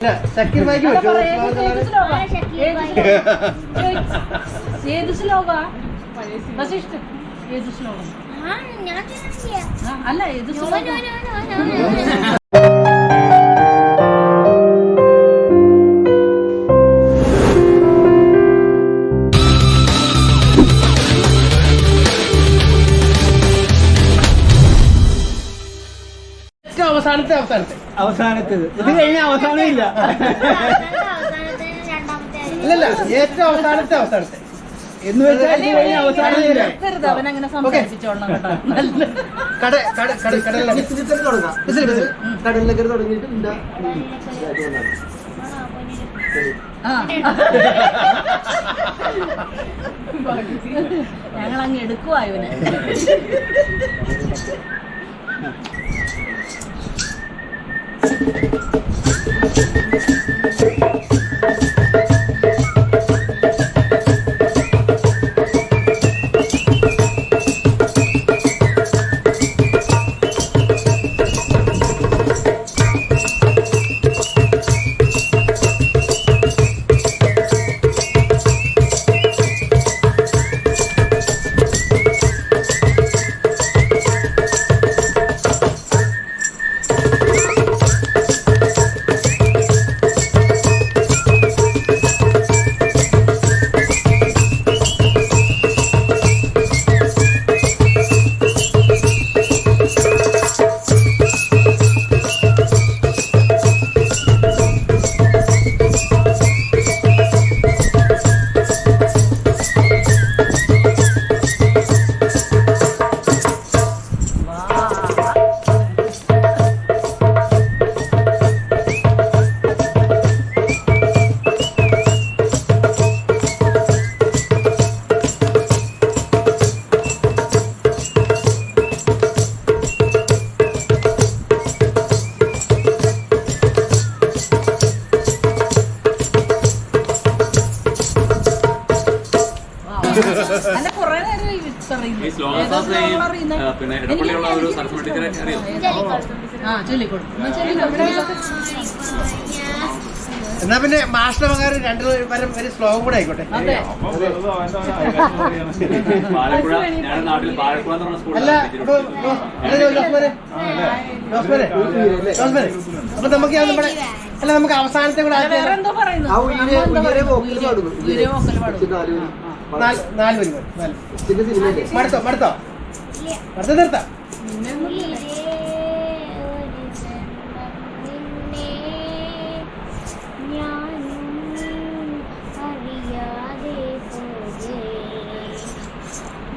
ഏത് ശ്ലോക വസിഷ്ഠ ഏത് ശ്ലോകം അല്ല ഏത് ശ്ലോകം അവസാനത്തേത് ഇത് കഴിഞ്ഞ അവസാനമില്ല. അല്ലല്ല ഏറ്റവും അവസാനത്തെ എന്ന് വെച്ചാൽ അവസാനമില്ല. അവനങ്ങനെ സംസാരിച്ചോളണം കേട്ടോ. കടലിലൊക്കെ തുടങ്ങിയിട്ട് ഞങ്ങളങ്ങ് എടുക്കുവാ ഇവനെ. എന്നാ പിന്നെ മാസ്റ്റർ പങ്കാർ രണ്ടുപേരും ഒരു ശ്ലോകം കൂടെ ആയിക്കോട്ടെ. അപ്പൊ നമുക്ക് നമ്മുടെ അല്ല നമുക്ക് അവസാനത്തെ കൂടെ 4 മടുത്തോ മടുത്തോ മടുത്ത നിർത്താം.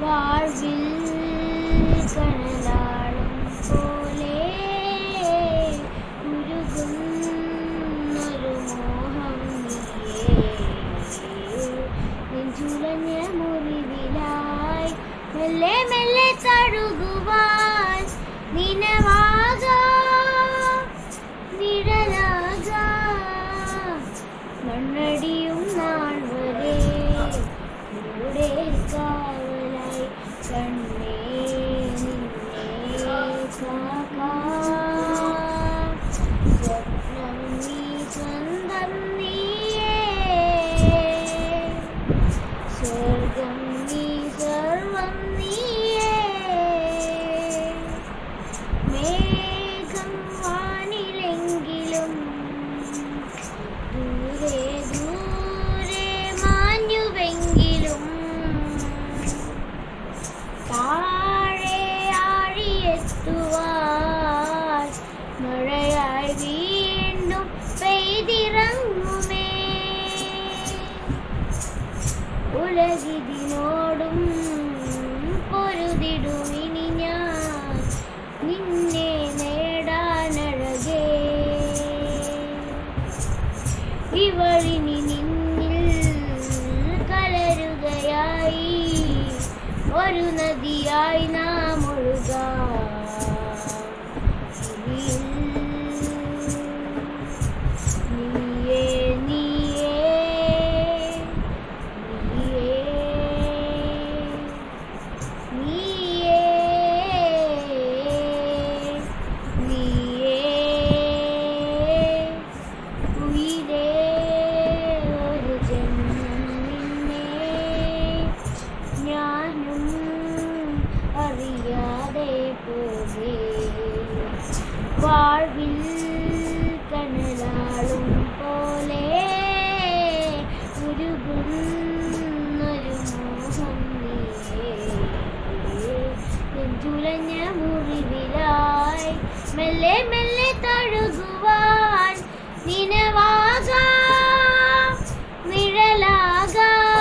வாழ்வில் கனலாடும் போலே ഉരുകുന്നൊരു മോഹം നെഞ്ചുലഞ്ഞ മുറിവിലായി മെല്ലെ മെല്ലെ തഴുകുവാൻ നിനവാകാം നിഴലാകാം മണ്ണടിയും നാൾ വരെ കൂടെ കാവലായി കണ്ണേ നിന്നെ കാക്കാം സ്വപ്നം നീ സ്വന്തം നീയേ സ്വർഗം നീ സർവം നീയേ മേഘം വാനിലെങ്കിലും ദൂരെ ദൂരെ മാഞ്ഞുവെങ്കിലും താഴെ ആഴിയെത്തുവാൻ മഴയായി വീണ്ടും പെയ്തിറങ്ങുമേ ഉലകിതിനോടും പൊരുതിടും ഇനി ഞാൻ നിന്നെ നേടാനഴകേ ഇവളിനി നിന്നിൽ കലരുകയായി ഒരു നദിയായി നാം ഒഴുകാം നീയേ നീയേ നീയേ നീയേ നീയേ കനവാകാം നിഴലാകാം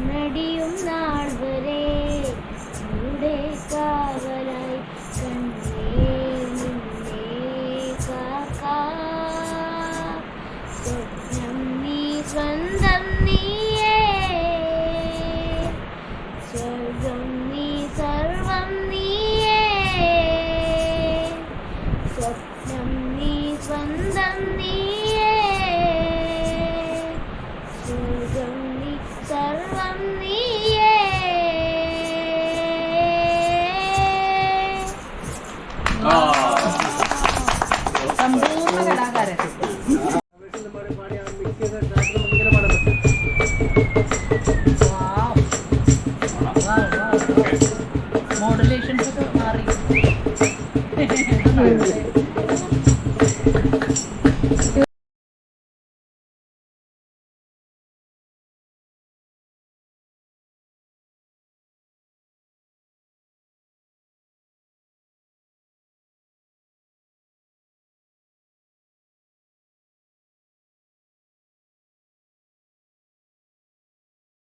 നടിയും നാൾ വരെ ഇവിടെ കാവലായി കണ്ണേ നിന്നെ കാക്കാം സ്വപ്നം നീ സ്വന്തം നീയേ സ്വർഗം നീ സർവം നീയേ സ്വപ്നം നീ സ്വന്തം നീയേ സ്വർഗം നീ സർവം നീയേ സമ്പൂർണ്ണ കലാകാരൻ. മോഡുലേഷൻസ് ഒക്കെ മാറി